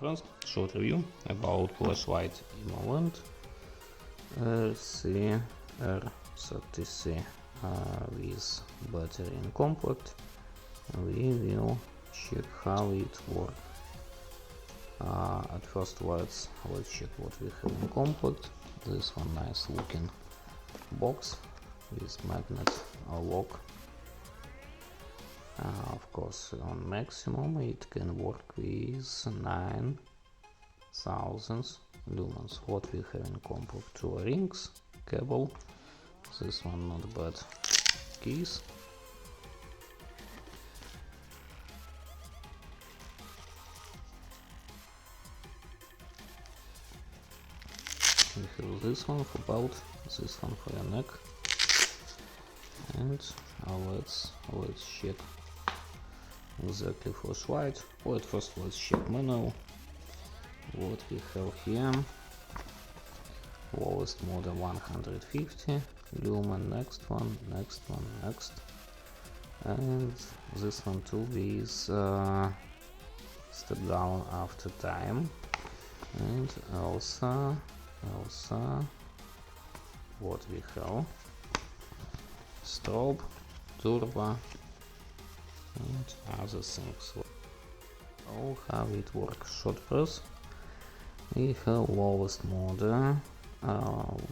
First, short review about flashlight IMALENT R30C with battery in compact. We will check how it works. At first, let's check what we have in compact. This one nice looking box with magnet lock. Of course, on maximum it can work with 9000 lumens. What we have in compact: 2 rings, cable, this one not bad, keys, we have this one for belt, this one for your neck, and let's check exactly flashlight. Well, at first let's check manual. What we have here: lowest model 150 lumen, next one, and this one too with step down after time, and also what we have: strobe, turbo, and other things. Oh, how it works: short press. We have lowest model,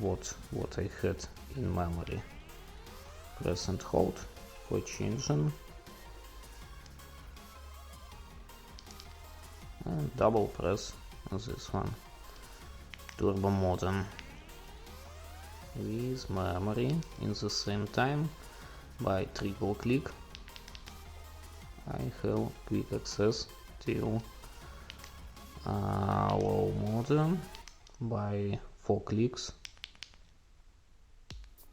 what I had in memory. Press and hold for changing, and double press this one. Turbo mode with memory in the same time. By triple click I have quick access to low mode. By 4 clicks,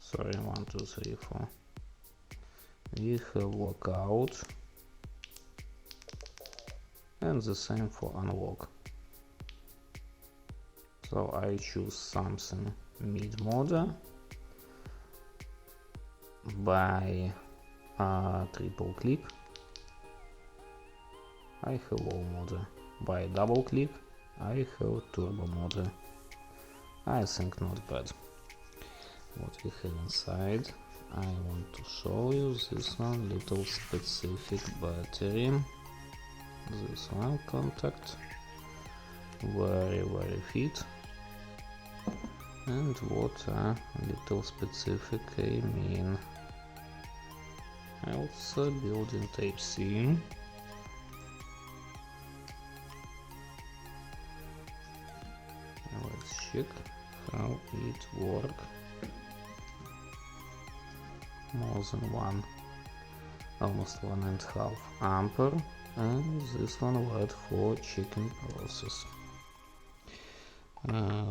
sorry, 1, 2, 3, 4, we have lockout, and the same for unlock. So I choose something mid mode. By triple click I have low mode. By double click I have turbo mode. I think not bad. What we have inside, I want to show you this one little specific battery. This one contact, very fit. And what a little specific I mean. Also built-in Type-C. Let's check how it works. More than almost 1.5 ampere, and this one LED for checking process.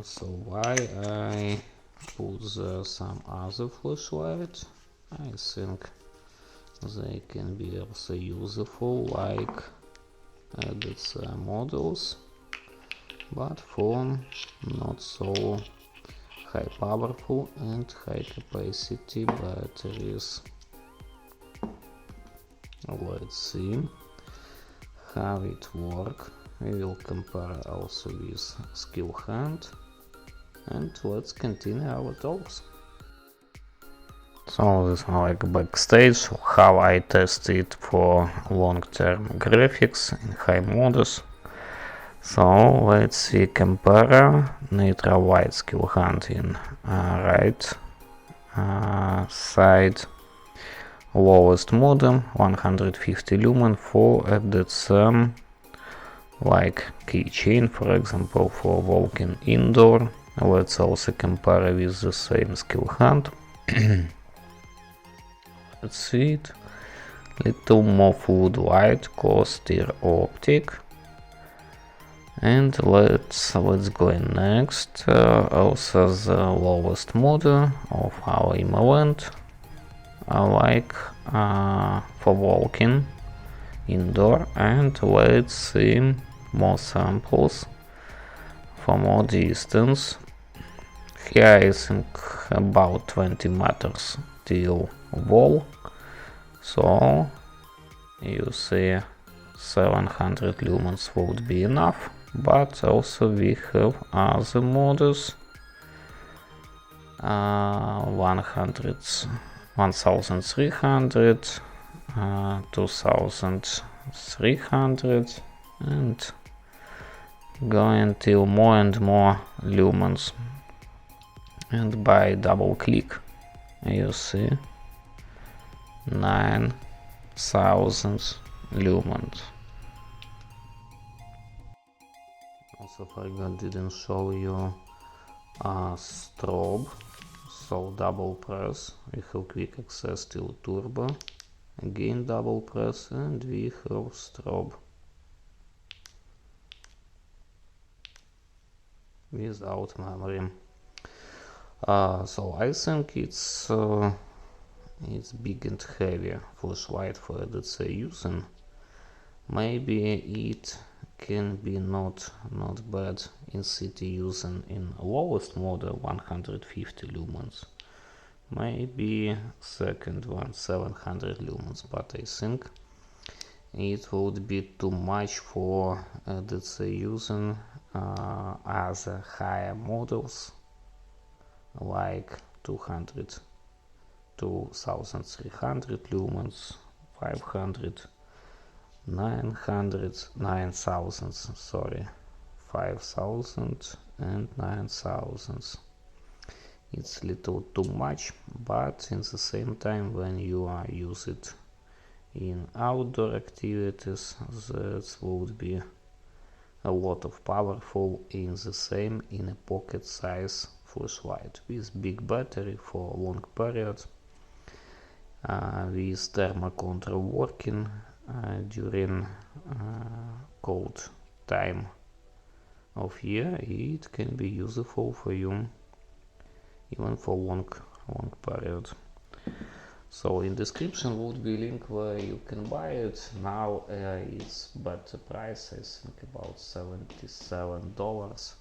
So why I put there some other flashlight? I think they can be also useful like EDC models, but for not so high powerful and high capacity batteries. Let's see how it works. We will compare also with skill hand, and let's continue our talks. So this is like backstage, how I test it for long-term graphics in high modus. So let's see, compare neutral white skill hand in right side, lowest modem 150 lumen for EDC, like keychain, for example, for walking indoor. Let's also compare with the same skill hand. Let's see it. Little more fluid light, steer optic. And let's go next. Also the lowest mode of our IMALENT, like for walking indoor. And let's see more samples for more distance. Here I think about 20 meters till wall. So you see 700 lumens would be enough, but also we have other models. 1300, 2300, and going till more and more lumens. And by double click you see 9000 lumens. Also forgot, didn't show you strobe. So double press, we have quick access till turbo, again double press, and we have strobe without memory. So I think it's big and heavy flashlight for EDC using. Maybe it can be not bad in city using in lowest model 150 lumens. Maybe second one 700 lumens, but I think it would be too much for EDC using other higher models like 200, 2300 lumens, 500, 900, 9000, sorry, 5000 and 9000. It's little too much, but in the same time when you are use it in outdoor activities, that would be a lot of powerful in the same in a pocket size flashlight with big battery for long periods, with thermal control working during cold time of year. It can be useful for you even for long period. So in description would be link where you can buy it. Now it's better price, I think about $77.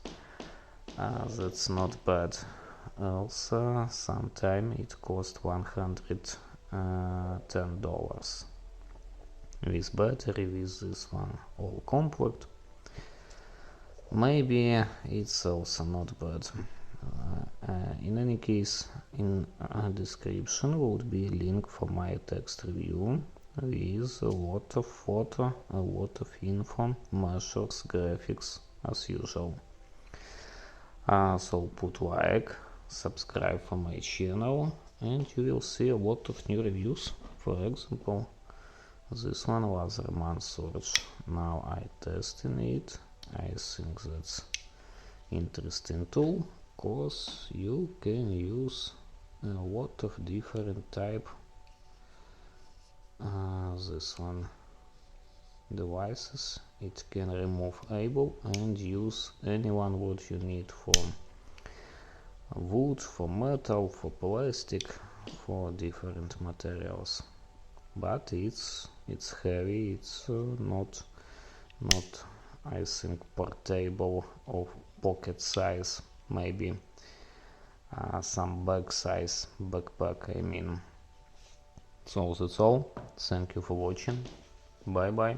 That's not bad. Also sometime it cost $110 with battery, with this one all complete. Maybe it's also not bad. In any case, in description would be a link for my text review with a lot of photo, a lot of info, measures, graphics as usual. So put like, subscribe for my channel, and you will see a lot of new reviews. For example, this one was Roman Search. Now I testing it. I think that's interesting tool, because you can use a lot of different type this one devices. It can remove able and use anyone what you need for wood, for metal, for plastic, for different materials. But it's heavy. It's not I think portable of pocket size, maybe some bag size backpack, I mean. So that's all. Thank you for watching. Bye bye.